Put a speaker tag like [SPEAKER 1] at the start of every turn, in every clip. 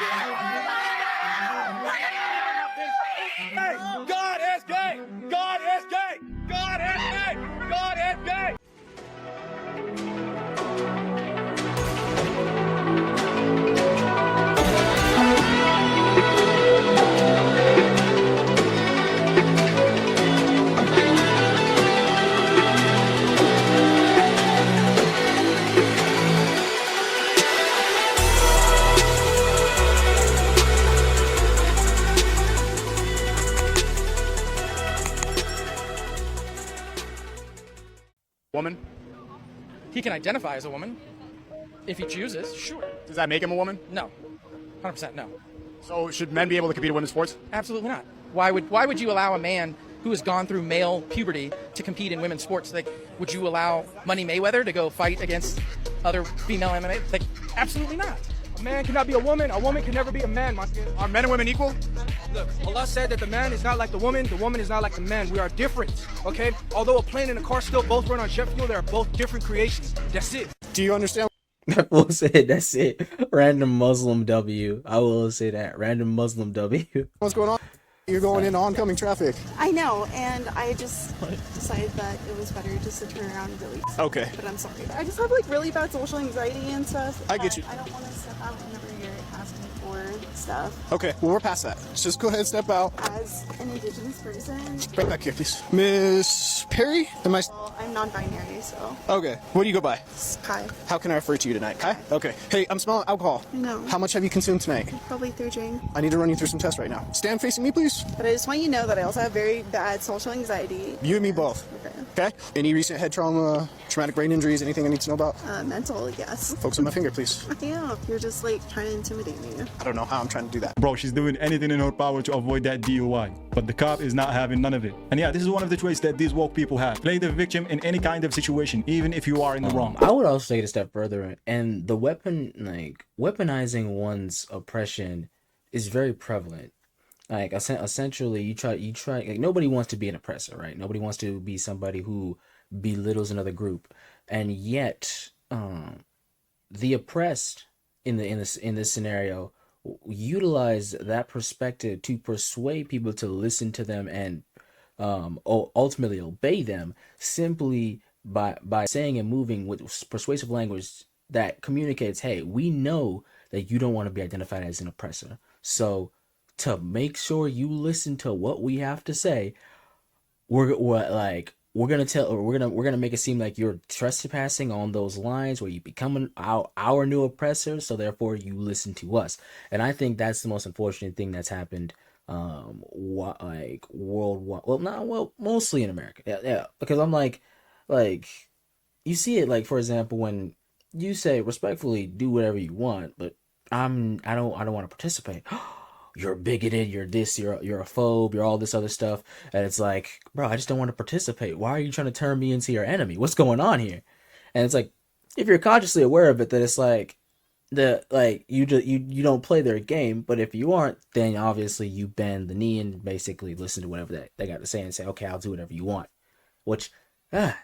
[SPEAKER 1] Hey, God is gay! God is gay! God is gay! God is gay!
[SPEAKER 2] Woman?
[SPEAKER 3] He can identify as a woman if he chooses, sure.
[SPEAKER 2] Does that make him a woman?
[SPEAKER 3] No. 100% no.
[SPEAKER 2] So should men be able to compete in women's sports?
[SPEAKER 3] Absolutely not. Why would you allow a man who has gone through male puberty to compete in women's sports? Like, would you allow Money Mayweather to go fight against other female MMA? Like, absolutely not.
[SPEAKER 1] A man cannot be a woman can never be a man, my kid.
[SPEAKER 2] Are men and women equal?
[SPEAKER 1] Look, Allah said that the man is not like the woman is not like the man. We are different, okay? Although a plane and a car still both run on jet fuel, they are both different creations. That's it.
[SPEAKER 2] Do you understand?
[SPEAKER 4] I will say that's it. Random Muslim W. I will say that. Random Muslim W.
[SPEAKER 2] What's going on? You're going into oncoming traffic.
[SPEAKER 5] I know, and I just decided that it was better just to turn around and delete.
[SPEAKER 2] Okay.
[SPEAKER 5] But I'm sorry. I just have like really bad social anxiety and stuff.
[SPEAKER 2] I get you.
[SPEAKER 5] I don't want to step out whenever you're asking for stuff.
[SPEAKER 2] Okay, well, we're past that. Just go ahead and step out.
[SPEAKER 5] As an Indigenous person,
[SPEAKER 2] Right back here, please. Miss Perry? Am I...
[SPEAKER 5] well, I'm non-binary, so
[SPEAKER 2] Okay. What do you go by?
[SPEAKER 5] it's Kai.
[SPEAKER 2] How can I refer to you tonight? Kai? Okay. Hey, I'm smelling alcohol.
[SPEAKER 5] I know.
[SPEAKER 2] How much have you consumed tonight?
[SPEAKER 5] Probably through drink.
[SPEAKER 2] I need to run you through some tests right now. Stand facing me, please.
[SPEAKER 5] But I just want you to know that I also have very bad social anxiety.
[SPEAKER 2] You and me both.
[SPEAKER 5] Okay.
[SPEAKER 2] Okay? Any recent head trauma, traumatic brain injuries, anything I need to know about?
[SPEAKER 5] Mental, yes.
[SPEAKER 2] Focus on my finger, please.
[SPEAKER 5] Yeah, you're just like trying to intimidate me.
[SPEAKER 2] I don't know how I'm trying to do that.
[SPEAKER 6] Bro, she's doing anything in her power to avoid that DUI, but the cop is not having none of it. And yeah, this is one of the traits that these woke people have. Play the victim in any kind of situation, even if you are in the wrong.
[SPEAKER 4] I would also take it a step further, and the weaponizing one's oppression is very prevalent. Like, essentially, you try. Like, nobody wants to be an oppressor, right? Nobody wants to be somebody who belittles another group, and yet, the oppressed in this scenario utilize that perspective to persuade people to listen to them and ultimately obey them simply by saying and moving with persuasive language that communicates, hey, we know that you don't want to be identified as an oppressor, so to make sure you listen to what we have to say, we're gonna make it seem like you're trespassing on those lines where you become our new oppressor, so therefore you listen to us. And I think that's the most unfortunate thing that's happened like worldwide, mostly in America. Yeah, because I'm like you see it, like, for example, when you say respectfully do whatever you want, but I don't want to participate. You're bigoted, you're this, you're a phobe, you're all this other stuff. And it's like, bro, I just don't want to participate. Why are you trying to turn me into your enemy? What's going on here? And it's like, if you're consciously aware of it, that it's like you don't play their game. But if you aren't, then obviously you bend the knee and basically listen to whatever they got to say and say, okay, I'll do whatever you want. Which that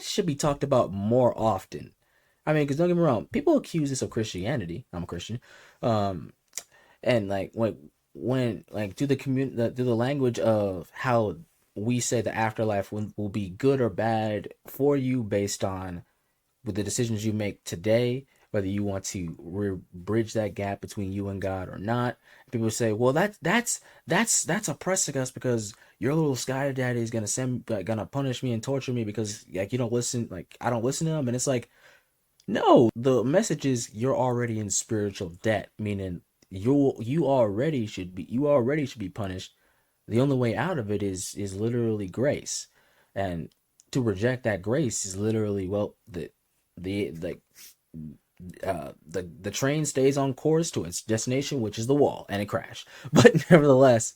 [SPEAKER 4] should be talked about more often. I mean, because don't get me wrong, people accuse this of Christianity. I'm a Christian. And like when through the language of how we say the afterlife will be good or bad for you based on with the decisions you make today, whether you want to bridge that gap between you and God or not. People say, well, that's oppressing us because your little sky daddy is gonna punish me and torture me because like you don't listen, like I don't listen to him. And it's like, no, the message is you're already in spiritual debt, meaning you already should be punished. The only way out of it is literally grace, and to reject that grace is literally, well, the train stays on course to its destination, which is the wall, and it crashed. But nevertheless,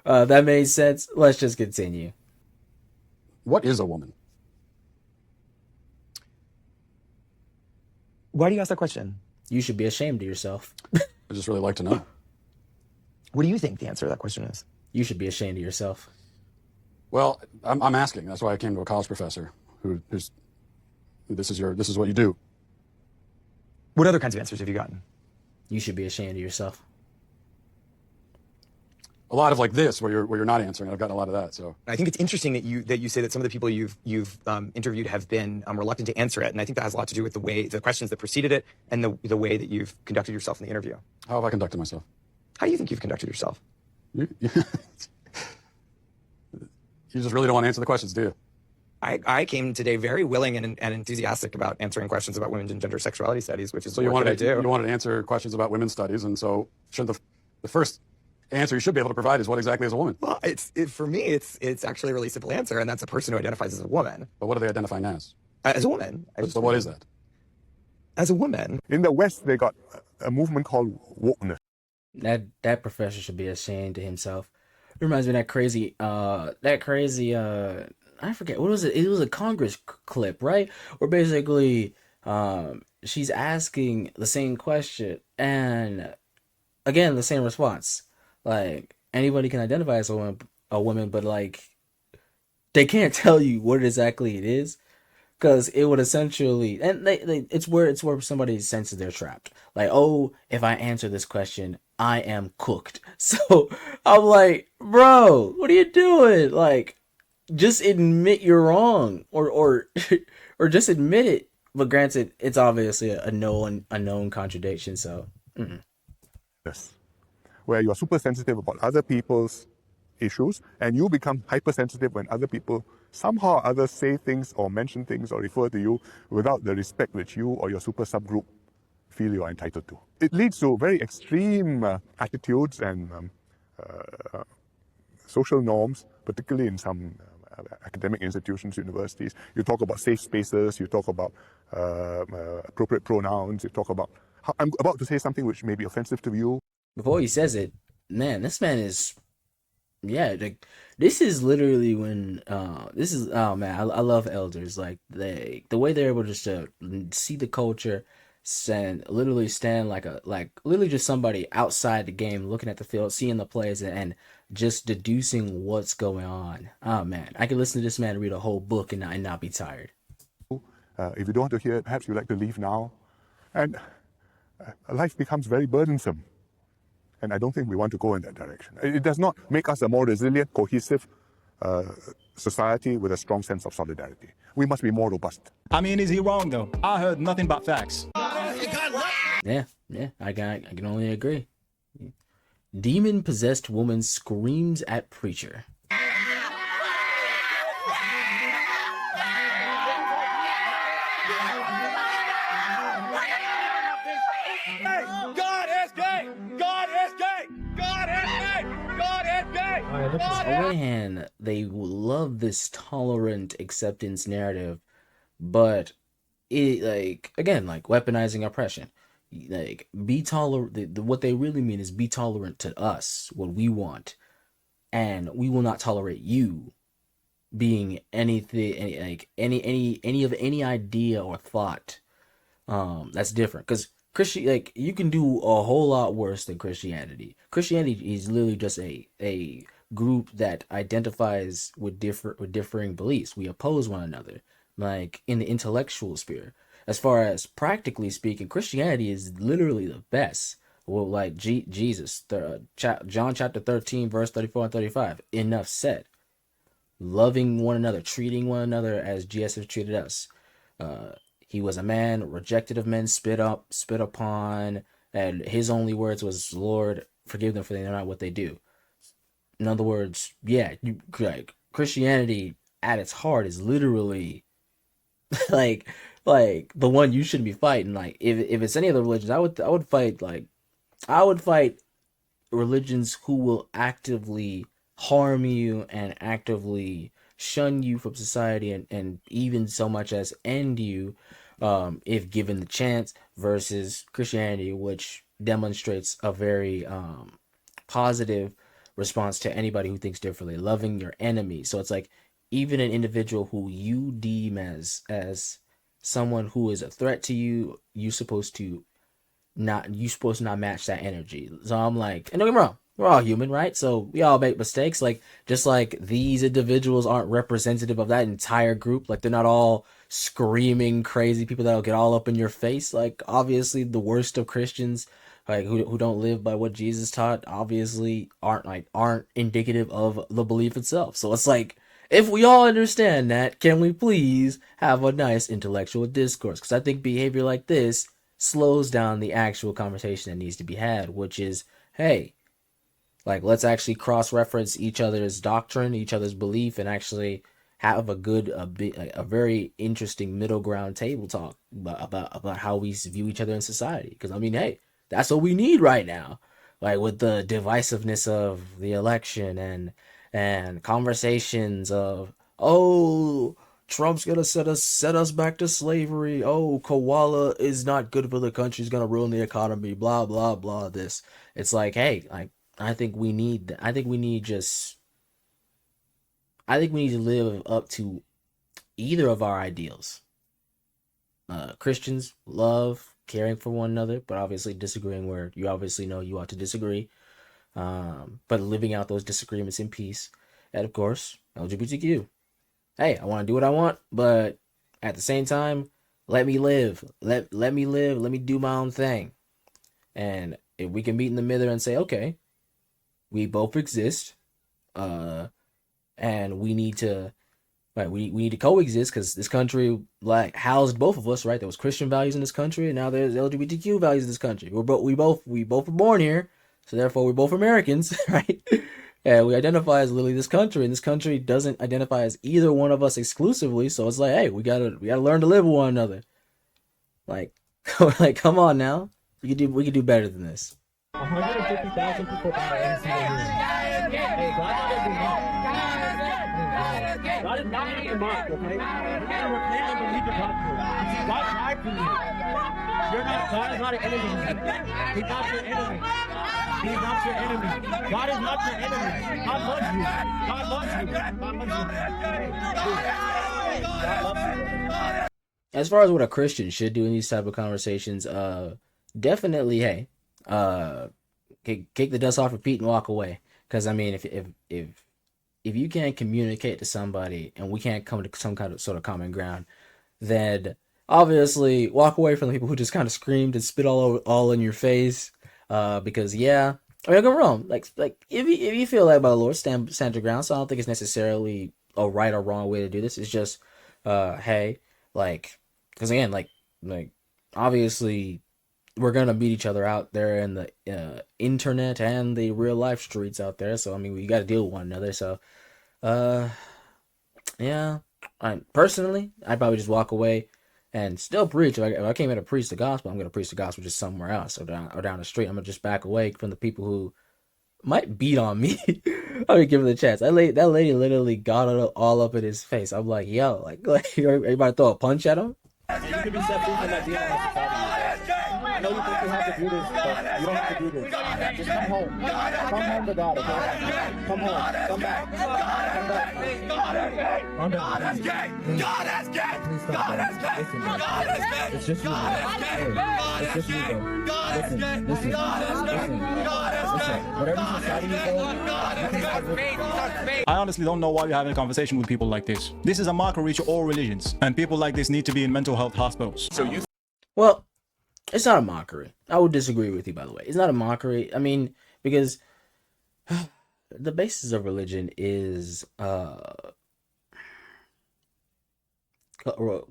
[SPEAKER 4] that made sense. Let's just continue.
[SPEAKER 2] What is a woman?
[SPEAKER 7] Why do you ask that question?
[SPEAKER 4] You should be ashamed of yourself.
[SPEAKER 2] I just really like to know.
[SPEAKER 7] What do you think the answer to that question is?
[SPEAKER 4] You should be ashamed of yourself.
[SPEAKER 2] Well, I'm asking. That's why I came to a college professor who's this is what you do.
[SPEAKER 7] What other kinds of answers have you gotten?
[SPEAKER 4] You should be ashamed of yourself.
[SPEAKER 2] a lot of like this where you're not answering. I've gotten a lot of that. So
[SPEAKER 7] I think it's interesting that you say that some of the people you've interviewed have been reluctant to answer it, and I think that has a lot to do with the questions that preceded it and the way that you've conducted yourself in the interview.
[SPEAKER 2] how have I conducted myself?
[SPEAKER 7] How do you think you've conducted yourself?
[SPEAKER 2] You just really don't want to answer the questions, do you?
[SPEAKER 7] I came today very willing and enthusiastic about answering questions about women's and gender sexuality studies, which is
[SPEAKER 2] So you
[SPEAKER 7] what I
[SPEAKER 2] wanted
[SPEAKER 7] do.
[SPEAKER 2] you wanted to answer questions about women's studies, and so shouldn't the first answer you should be able to provide is what exactly is a woman?
[SPEAKER 7] Well, for me, it's actually a really simple answer, and that's a person who identifies as a woman.
[SPEAKER 2] But what are they identifying as?
[SPEAKER 7] As a woman.
[SPEAKER 2] But what is that?
[SPEAKER 7] As a woman.
[SPEAKER 8] In the West, they got a movement called wokeness.
[SPEAKER 4] That professor should be ashamed of himself. It reminds me of that crazy I forget what was it. It was a Congress clip, right? Where basically she's asking the same question and again the same response. Like anybody can identify as a woman, but like they can't tell you what exactly it is. Because it would essentially, and it's where somebody senses they're trapped. Like, oh, if I answer this question, I am cooked. So I'm like, bro, what are you doing? Like, just admit you're wrong, or or just admit it. But granted, it's obviously a known contradiction. So,
[SPEAKER 8] Yes. Where you are super sensitive about other people's issues, and you become hypersensitive when other people somehow or other say things or mention things or refer to you without the respect which you or your super subgroup feel you are entitled to. It leads to very extreme attitudes and social norms, particularly in some academic institutions, universities. You talk about safe spaces, you talk about appropriate pronouns, you talk about, I'm about to say something which may be offensive to you.
[SPEAKER 4] before he says it, man, this man is. Yeah, like this is literally when this is oh man, I love elders like the way they're able just to see the culture and literally stand like literally just somebody outside the game looking at the field, seeing the plays and just deducing what's going on. Oh man, I could listen to this man read a whole book and not be tired.
[SPEAKER 8] If you don't want to hear it, perhaps you'd like to leave now. And life becomes very burdensome. And I don't think we want to go in that direction. It does not make us a more resilient, cohesive society with a strong sense of solidarity. We must be more robust.
[SPEAKER 6] I mean, is he wrong though? I heard nothing but facts.
[SPEAKER 4] Yeah, I can only agree. Demon-possessed woman screams at preacher.
[SPEAKER 1] God is gay! God is gay! God is gay! God is gay!
[SPEAKER 4] On the one hand, they love this tolerant acceptance narrative, but it again weaponizing oppression. Like be tolerant. What they really mean is be tolerant to us, what we want, and we will not tolerate you being anything any idea or thought that's different. Because you can do a whole lot worse than Christianity. Christianity is literally just a group that identifies with differing beliefs. We oppose one another, like in the intellectual sphere. As far as practically speaking, Christianity is literally the best. Well, like Jesus, John chapter 13, verse 34 and 35. Enough said. Loving one another, treating one another as Jesus has treated us. He was a man, rejected of men, spit upon, and his only words was, Lord, forgive them for they know not what they do. In other words, Christianity at its heart is literally like the one you shouldn't be fighting. Like if it's any other religions, I would fight religions who will actively harm you and actively shun you from society and even so much as end you if given the chance, versus Christianity, which demonstrates a very positive response to anybody who thinks differently, loving your enemy. So it's like even an individual who you deem as someone who is a threat to you, you're supposed to not match that energy. So I'm like, and don't get me wrong, we're all human, right? So we all make mistakes. Like just like these individuals aren't representative of that entire group. Like they're not all screaming crazy people that'll get all up in your face. Like obviously the worst of Christians like who don't live by what Jesus taught obviously aren't indicative of the belief itself. So it's like, if we all understand that, can we please have a nice intellectual discourse? Because I think behavior like this slows down the actual conversation that needs to be had, which is, hey, like, let's actually cross-reference each other's doctrine, each other's belief, and actually have a very interesting middle ground table talk about how we view each other in society. Because I mean, hey, that's what we need right now. Like with the divisiveness of the election and conversations of, oh, Trump's gonna set us back to slavery. Oh, koala is not good for the country. He's gonna ruin the economy. Blah blah blah. This. It's like, hey, like I think we need. I think we need just. I think we need to live up to either of our ideals. Christians love caring for one another, but obviously disagreeing where you obviously know you ought to disagree. But living out those disagreements in peace. And of course, LGBTQ. Hey, I want to do what I want, but at the same time, let me live. Let me live. Let me do my own thing. And if we can meet in the middle and say, okay, we both exist, and we need to, right? We need to coexist because this country like housed both of us, right? There was Christian values in this country, and now there's LGBTQ values in this country. We both were born here, so therefore we're both Americans, right? And we identify as literally this country, and this country doesn't identify as either one of us exclusively. So it's like, hey, we gotta learn to live with one another. Like, like, come on now, we could do better than this.
[SPEAKER 9] 150,000 people died every single year. Hey, God is not being mocked, okay? You're gonna repent and believe in God for it. God died for you. God is not an enemy. He's not your enemy. He's not your enemy. God is not your enemy. God loves you. God loves you. God loves you.
[SPEAKER 4] As far as what a Christian should do in these type of conversations, definitely, hey, kick the dust off your feet and walk away. Because I mean, if you can't communicate to somebody and we can't come to some kind of sort of common ground, then obviously walk away from the people who just kind of screamed and spit all in your face. Because yeah, I mean, don't get me wrong. Like if you feel led by the Lord, stand your ground. So I don't think it's necessarily a right or wrong way to do this. It's just, hey, like, because again, like obviously we're gonna meet each other out there in the internet and the real life streets out there. So I mean, we got to deal with one another. So, yeah. Personally, I'd probably just walk away and still preach. If I came here to preach the gospel, I'm gonna preach the gospel just somewhere else or down the street. I'm gonna just back away from the people who might beat on me. I mean, give him the chance. That lady literally got it all up in his face. I'm like, yo, like everybody throw a punch at him.
[SPEAKER 9] You can be set free from that demon that's inside of you. I know you think you have to do this, but you don't have to do this. Just come home. Come home to God, okay? Come home. Come back. Come back. God is gay. God is gay. God is gay. God is gay. It's just you, man. It's just you, bro. Listen. Whatever society you go,
[SPEAKER 6] I honestly don't know why you're having a conversation with people like this. This is a mockery to all religions, and people like this need to be in mental health hospitals.
[SPEAKER 4] Well, it's not a mockery. I would disagree with you, by the way. It's not a mockery. I mean, because the basis of religion is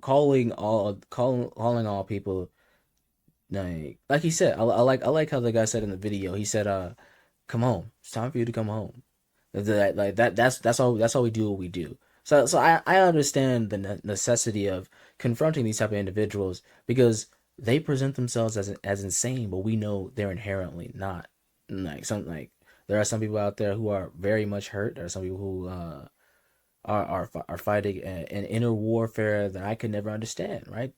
[SPEAKER 4] calling all people, like he said. I like how the guy said in the video. He said, "Come home. It's time for you to come home." That's all we do what we do. So I understand the necessity of confronting these type of individuals because they present themselves as insane, but we know they're inherently not. Like there are some people out there who are very much hurt. There are some people who are fighting an inner warfare that I could never understand. Right?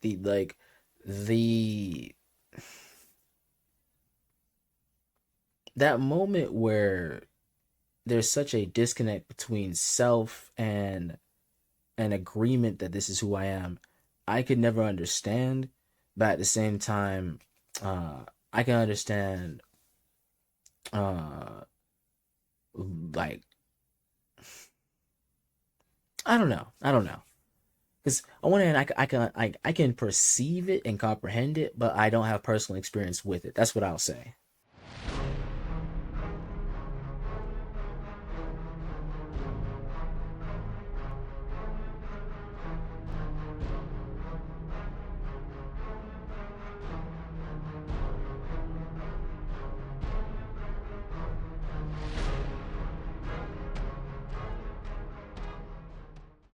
[SPEAKER 4] That moment where there's such a disconnect between self and an agreement that this is who I am, I could never understand. But at the same time, I can understand, like, I don't know. Because on one hand, I can perceive it and comprehend it, but I don't have personal experience with it. That's what I'll say.